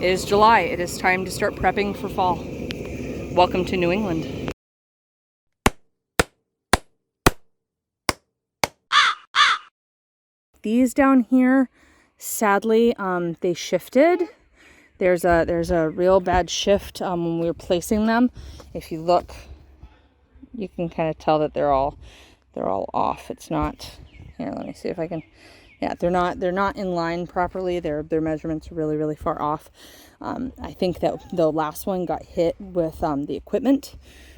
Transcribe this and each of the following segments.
It is July. It is time to start prepping for fall. Welcome to New England. These down here, sadly, they shifted. There's a real bad shift when we were placing them. If you look, you can kind of tell that they're all off. It's not. Here, let me see if I can. Yeah, they're not in line properly. Their measurements are really far off. I think that the last one got hit with the equipment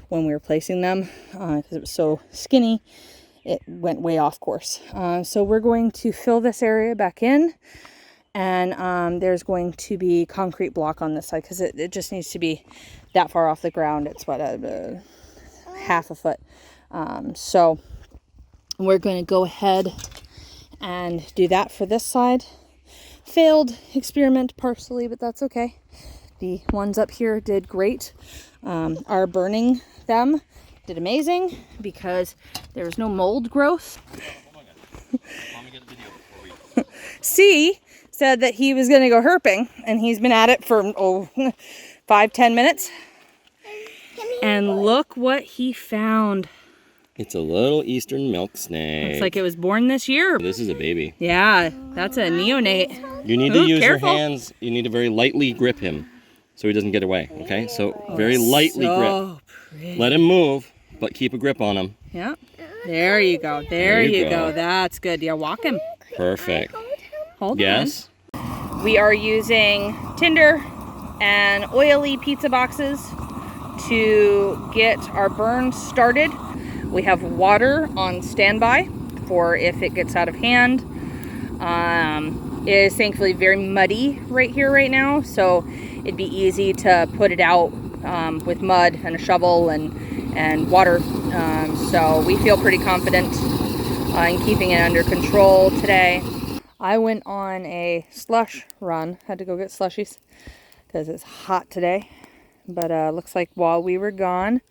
when we were placing them because it was so skinny. It went way off course. So we're going to fill this area back in, and there's going to be concrete block on this side because it just needs to be that far off the ground. It's what, half a foot. So we're going to go ahead and do that for this side. Failed experiment partially, but that's okay. The ones up here did great. Our burning them did amazing because there was no mold growth. C said that he was going to go herping, and he's been at it for 5-10 minutes. And look what he found. It's a little eastern milk snake. Looks like it was born this year. This is a baby. Yeah, that's a neonate. You need to use your hands. You need to very lightly grip him so he doesn't get away, okay? So very lightly grip. Pretty. Let him move, but keep a grip on him. Yeah. There you go. There you go. That's good. Yeah, walk him. Perfect. Hold yes. on. We are using tinder and oily pizza boxes to get our burn started. We have water on standby for if it gets out of hand. It is thankfully very muddy right here right now, so it'd be easy to put it out with mud and a shovel and water. So we feel pretty confident in keeping it under control today. I went on a slush run, had to go get slushies because it's hot today. But looks like while we were gone,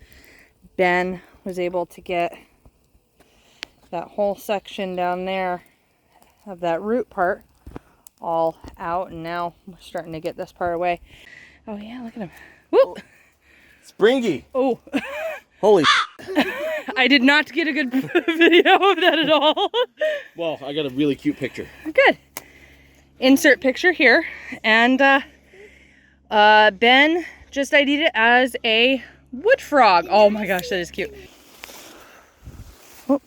Ben was able to get that whole section down there of that root part all out, and now we're starting to get this part away. Oh yeah, look at him. Whoop! Springy! Oh. Holy I did not get a good video of that at all. Well, I got a really cute picture. Good. Insert picture here. And Ben just ID'd it as a wood frog. Oh my gosh, that is cute. Oh,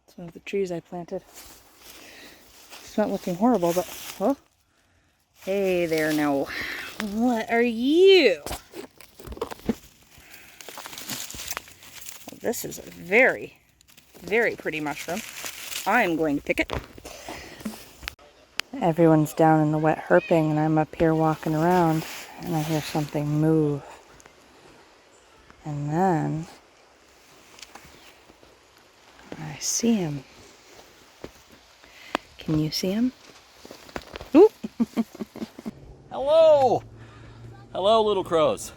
it's one of the trees I planted. It's not looking horrible, but oh. Hey there now. What are you? Well, this is a very pretty mushroom. I'm going to pick it. Everyone's down in the wet herping, and I'm up here walking around, and I hear something move. And then I see him. Can you see him? Ooh. Hello! Hello, little crows.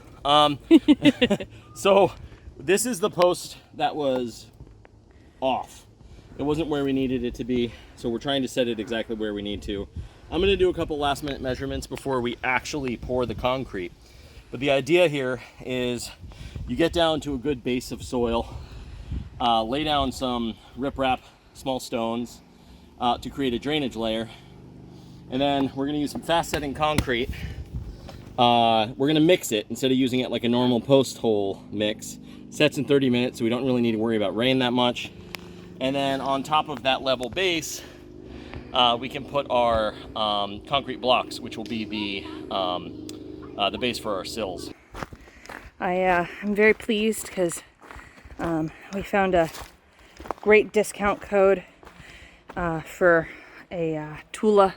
So this is the post that was off. It wasn't where we needed it to be, so we're trying to set it exactly where we need to. I'm going to do a couple last minute measurements before we actually pour the concrete. But the idea here is you get down to a good base of soil, lay down some riprap small stones to create a drainage layer, and then we're going to use some fast setting concrete. We're going to mix it instead of using it like a normal post hole mix. Sets in 30 minutes, so we don't really need to worry about rain that much. And then on top of that level base, we can put our concrete blocks, which will be the base for our sills. I'm very pleased because we found a great discount code for a Tula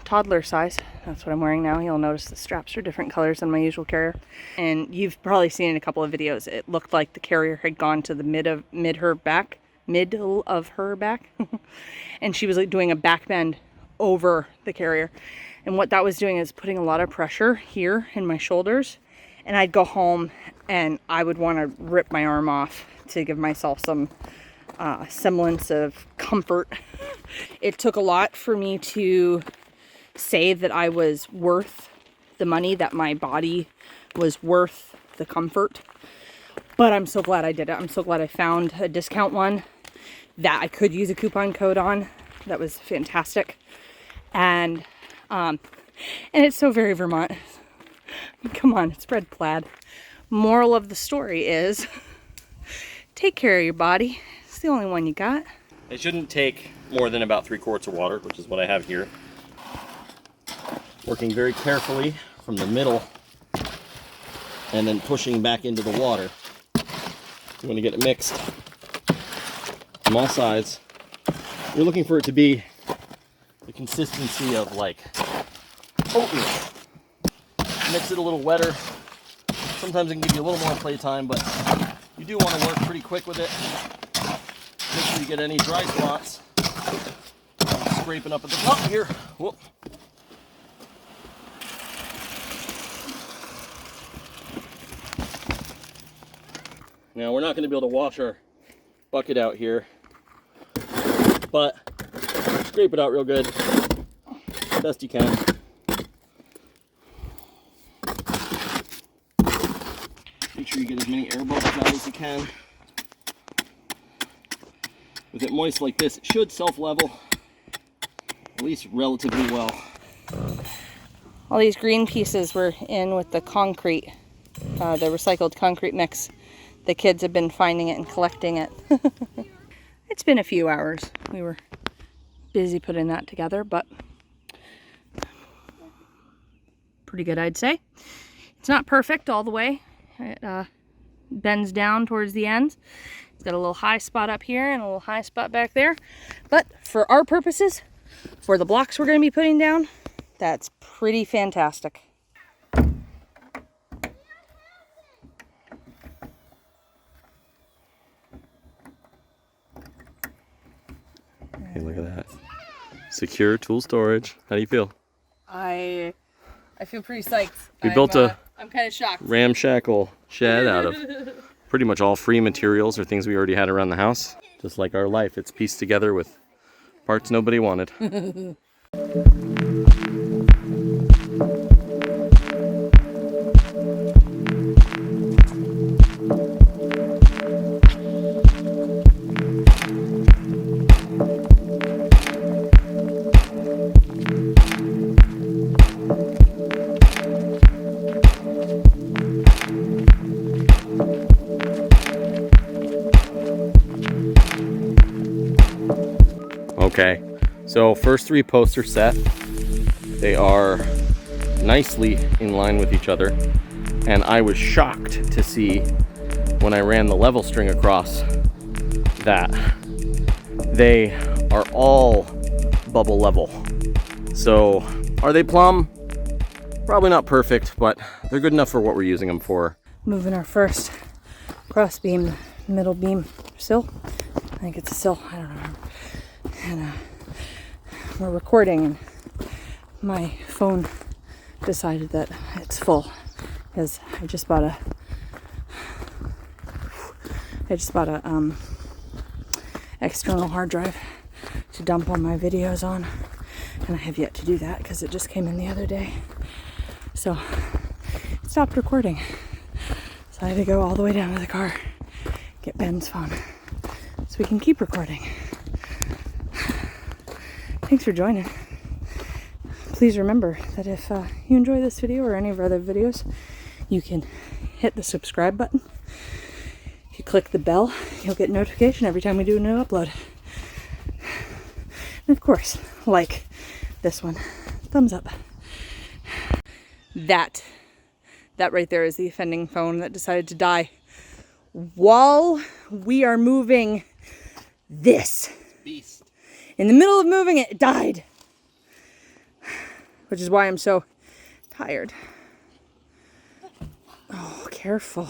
toddler size. That's what I'm wearing now. You'll notice the straps are different colors than my usual carrier. And you've probably seen in a couple of videos, it looked like the carrier had gone to the middle of her back. And she was like doing a back bend over the carrier. And what that was doing is putting a lot of pressure here in my shoulders. And I'd go home and I would want to rip my arm off to give myself some semblance of comfort. It took a lot for me to say that I was worth the money, that my body was worth the comfort. But I'm so glad I did it. I'm so glad I found a discount one that I could use a coupon code on. That was fantastic. And it's so very Vermont. Come on, it's red plaid. Moral of the story is take care of your body. It's the only one you got. It shouldn't take more than about 3 quarts of water, which is what I have here. Working very carefully from the middle and then pushing back into the water. You want to get it mixed from all sides. You're looking for it to be the consistency of like oatmeal. Mix it a little wetter. Sometimes it can give you a little more playtime, but you do want to work pretty quick with it. Make sure you get any dry spots. Scraping up at the top here. Whoop. Now we're not going to be able to wash our bucket out here, but scrape it out real good, best you can. Make sure you get as many air bubbles out as you can. With it moist like this, it should self-level, at least relatively well. All these green pieces were in with the concrete, the recycled concrete mix. The kids have been finding it and collecting it. It's been a few hours. We were busy putting that together, but pretty good, I'd say. It's not perfect all the way. It bends down towards the ends. It's got a little high spot up here and a little high spot back there. But for our purposes, for the blocks we're going to be putting down, that's pretty fantastic. Hey, look at that. Secure tool storage. How do you feel? I feel pretty psyched. We built a I'm kind of shocked. ramshackle shed out of pretty much all free materials or things we already had around the house. Just like our life, it's pieced together with parts nobody wanted. Okay, so first 3 posts are set. They are nicely in line with each other, and I was shocked to see when I ran the level string across that they are all bubble level. So are they plumb? Probably not perfect, but they're good enough for what we're using them for. Moving our first cross beam, middle beam sill. I think it's a sill, I don't know. And we're recording, and my phone decided that it's full because I just bought a external hard drive to dump all my videos on, and I have yet to do that because it just came in the other day. So it stopped recording, so I had to go all the way down to the car, get Ben's phone so we can keep recording. Thanks for joining. Please remember that if you enjoy this video or any of our other videos, you can hit the subscribe button. If you click the bell, you'll get notification every time we do a new upload. And of course, like this one. Thumbs up. That right there is the offending phone that decided to die while we are moving this. Beast. In the middle of moving it, it died. Which is why I'm so tired. Oh, careful.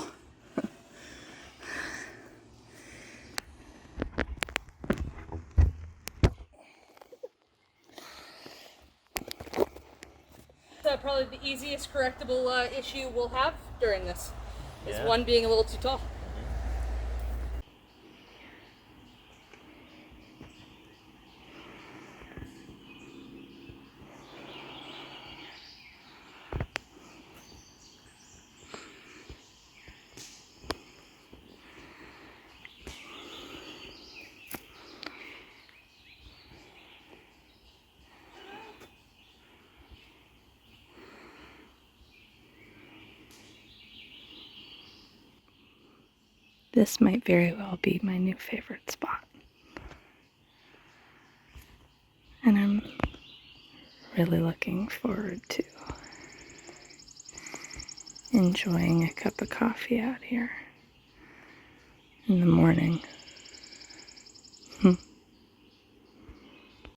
Probably the easiest correctable issue we'll have during this is one being a little too tall. This might very well be my new favorite spot. And I'm really looking forward to enjoying a cup of coffee out here in the morning.